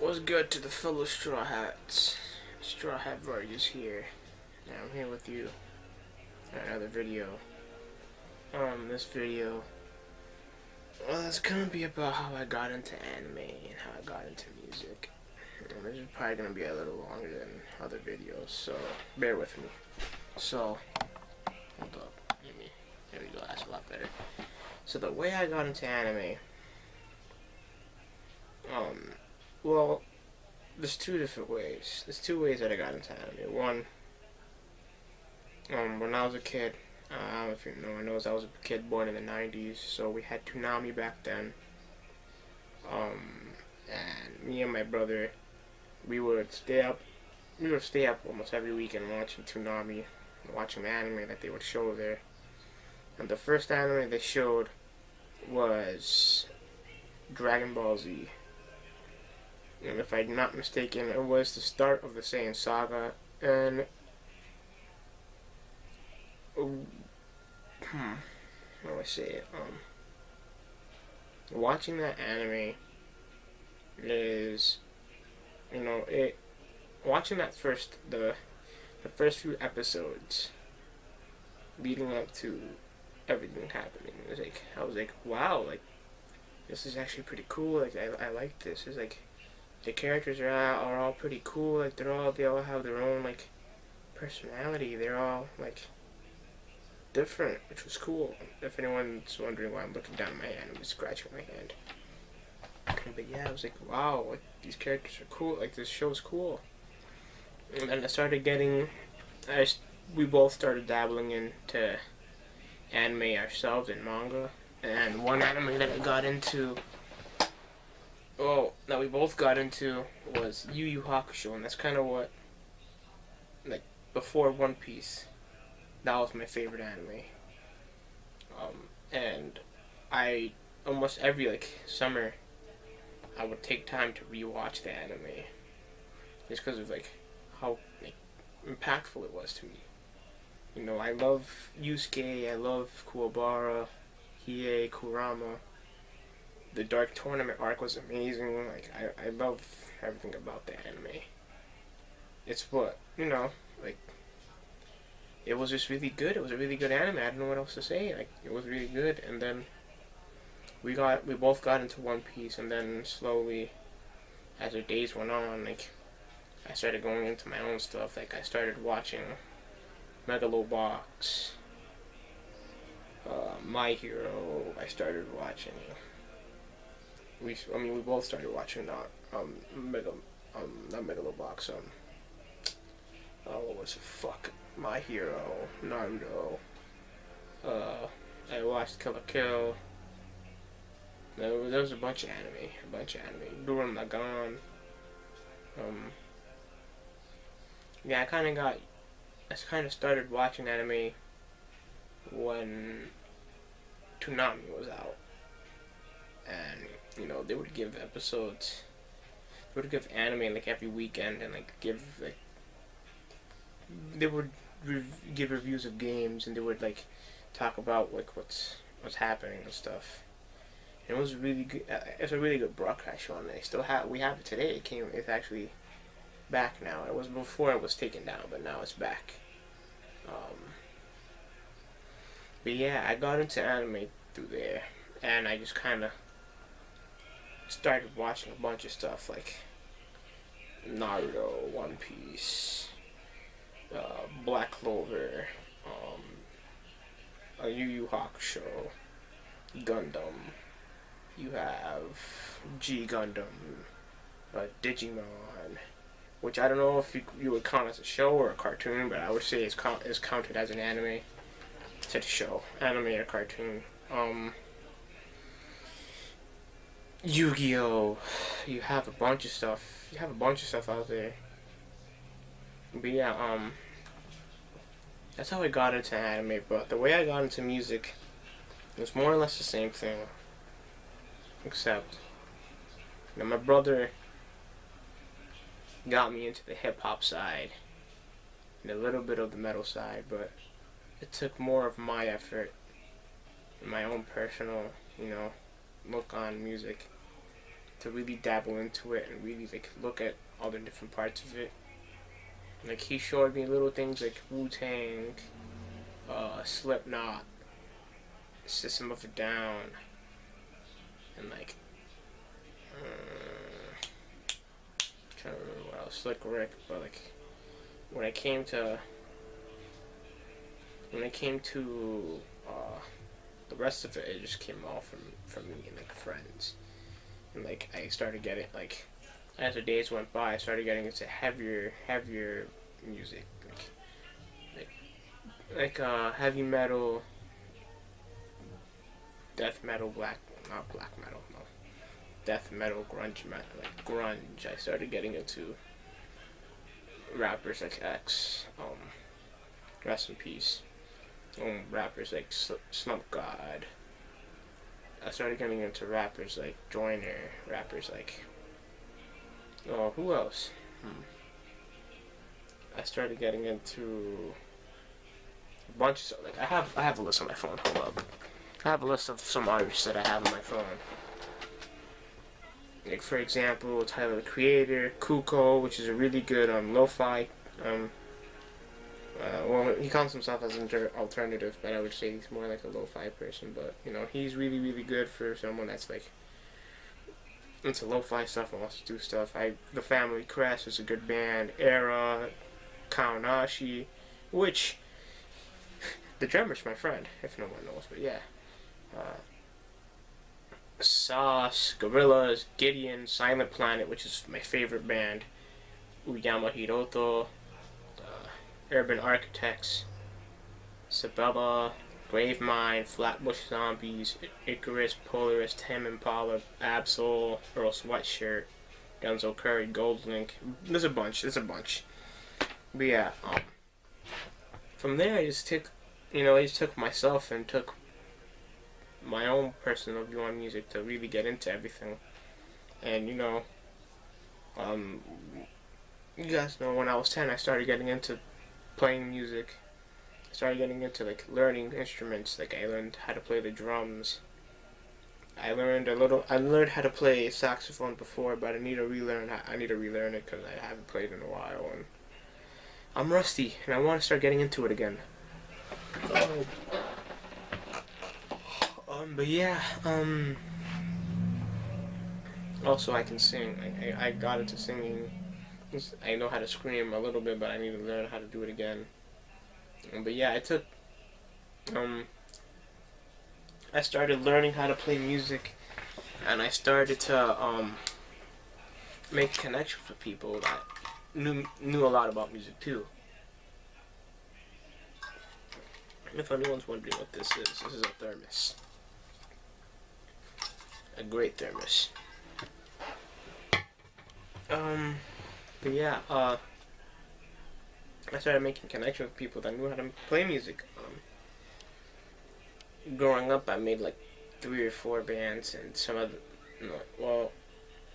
What's good to the fellow Straw Hats? Straw Hat Vargas here. Now I'm here with you in another video. This video, it's gonna be about how I got into anime and how I got into music. This is probably gonna be a little longer than other videos, so bear with me. So, hold up, there we go, that's a lot better. So the way I got into anime, well, there's two different ways. There's two ways that I got into anime. One, when I was a kid, I don't know if you know, I was a kid born in the 90s, so we had Toonami back then. And me and my brother, we would stay up almost every weekend watching Toonami, watching the anime that they would show there. And the first anime they showed was Dragon Ball Z. And if I'm not mistaken, it was the start of the Saiyan Saga. And how do I say it? Watching that anime is, watching that the first few episodes leading up to everything happening. I was like, wow, like this is actually pretty cool. Like I like this. It's like the characters are all pretty cool. Like they all have their own like personality. They're all like different, which was cool. If anyone's wondering why I'm looking down at my hand, I'm just scratching my hand. But yeah, I was like, wow, like these characters are cool. Like this show's cool. And then I started we both started dabbling into anime ourselves and manga. And one anime that we both got into was Yu Yu Hakusho, and that's kind of what, like, before One Piece, that was my favorite anime. And I, almost every, like, summer, I would take time to rewatch the anime, just because of, like, how, like, impactful it was to me. You know, I love Yusuke, I love Kuwabara, Hiei, Kurama. The Dark Tournament arc was amazing. Like, I love everything about the anime. It's what, like, it was just really good. It was a really good anime. I don't know what else to say. Like, it was really good. And then we both got into One Piece, and then slowly, as the days went on, like, I started going into my own stuff. Like, I started watching Megalobox, My Hero. I started watching. We both started watching not Megalobox. What was it? Fuck, My Hero, Naruto. I watched Kill la Kill. There was a bunch of anime. Gurren Lagann. Yeah, I kind of started watching anime when Toonami was out, and they would give anime like every weekend, and like they would give reviews of games, and they would like talk about like what's happening and stuff. And it was really good. It's a really good broadcast show, and we have it today. It's actually back now. It was before it was taken down, but now it's back. But yeah, I got into anime through there, and I just kind of started watching a bunch of stuff like Naruto, One Piece, Black Clover, Yu Yu Hakusho, Gundam. You have G Gundam, Digimon, which I don't know if you would count as a show or a cartoon, but I would say it's counted as an anime. It's a show, anime or cartoon. Yu-Gi-Oh! You have a bunch of stuff. Out there. But yeah, that's how I got into anime. But the way I got into music was more or less the same thing, except my brother got me into the hip hop side and a little bit of the metal side, but it took more of my effort and my own personal, look on music to really dabble into it and really like look at all the different parts of it. Like he showed me little things like Wu-Tang, Slipknot, System of a Down, and like trying to remember what else, Slick Rick. But like when I came to the rest of it, it just came all from me and like friends, and like I started getting like as the days went by, I started getting into heavier music, like heavy metal, death metal, not black metal, no, death metal, grunge metal, like grunge. I started getting into rappers like X, rest in peace. Rappers like Slump God. I started getting into rappers like Joyner, rappers like who else? I started getting into a bunch of stuff. Like I have a list on my phone. Hold up. I have a list of some artists that I have on my phone. Like for example, Tyler the Creator, Kuko, which is a really good lo-fi. Well, he calls himself as an alternative, but I would say he's more like a lo-fi person. But you know, he's really really good for someone that's like into lo-fi stuff and wants to do stuff. The Family Crest is a good band. Era, Kaonashi, which the drummer's my friend, if no one knows. But yeah, Sauce, Gorillaz, Gideon, Silent Planet, which is my favorite band. Uyama Hiroto, Urban Architects, Sabella, Gravemind, Flatbush Zombies, Icarus, Polaris, Tame Impala, Absol, Earl Sweatshirt, Denzel Curry, Goldlink. There's a bunch. But yeah, from there I just took myself and took my own personal view on music to really get into everything. And you guys know when I was 10, I started getting into playing music. I started getting into like learning instruments. Like I learned how to play the drums. I learned how to play saxophone before, but I need to relearn it because I haven't played in a while and I'm rusty and I want to start getting into it again. But yeah, also I can sing. I got into singing. I know how to scream a little bit, but I need to learn how to do it again. But yeah, I started learning how to play music, and I started to make connections with people that knew a lot about music too. If anyone's wondering what this is a thermos. A great thermos. But yeah, I started making connections with people that knew how to play music. Growing up, I made like 3 or 4 bands, and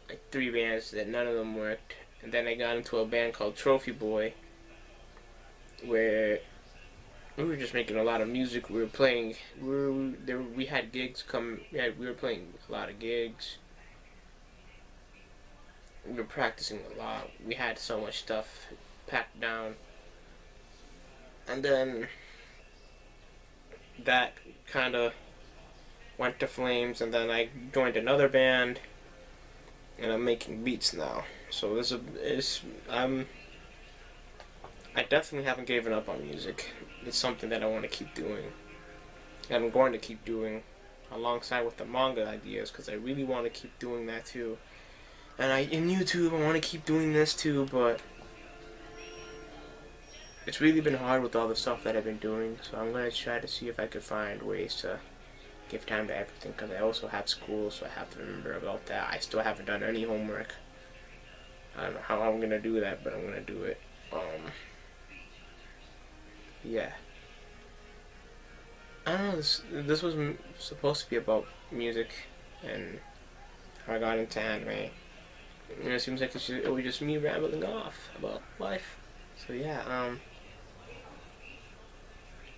like 3 bands that none of them worked. And then I got into a band called Trophy Boy, where we were just making a lot of music. We were playing. We had gigs come. Yeah, we were playing a lot of gigs. We were practicing a lot. We had so much stuff packed down. And then that kind of went to flames, and then I joined another band, and I'm making beats now. So I definitely haven't given up on music. It's something that I want to keep doing, and I'm going to keep doing alongside with the manga ideas, because I really want to keep doing that too. And in YouTube, I want to keep doing this too, but it's really been hard with all the stuff that I've been doing, so I'm going to try to see if I could find ways to give time to everything, because I also have school, so I have to remember about that. I still haven't done any homework. I don't know how I'm going to do that, but I'm going to do it. Yeah. I don't know, this was supposed to be about music and how I got into anime. It seems like it was just me rambling off about life. So yeah, I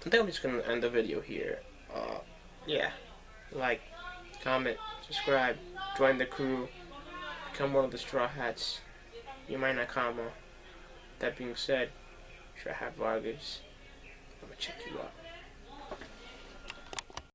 think I'm just gonna end the video here. Yeah, like, comment, subscribe, join the crew. become one of the Straw Hats. Yumai Nakama. That being said, Straw Hat Vargas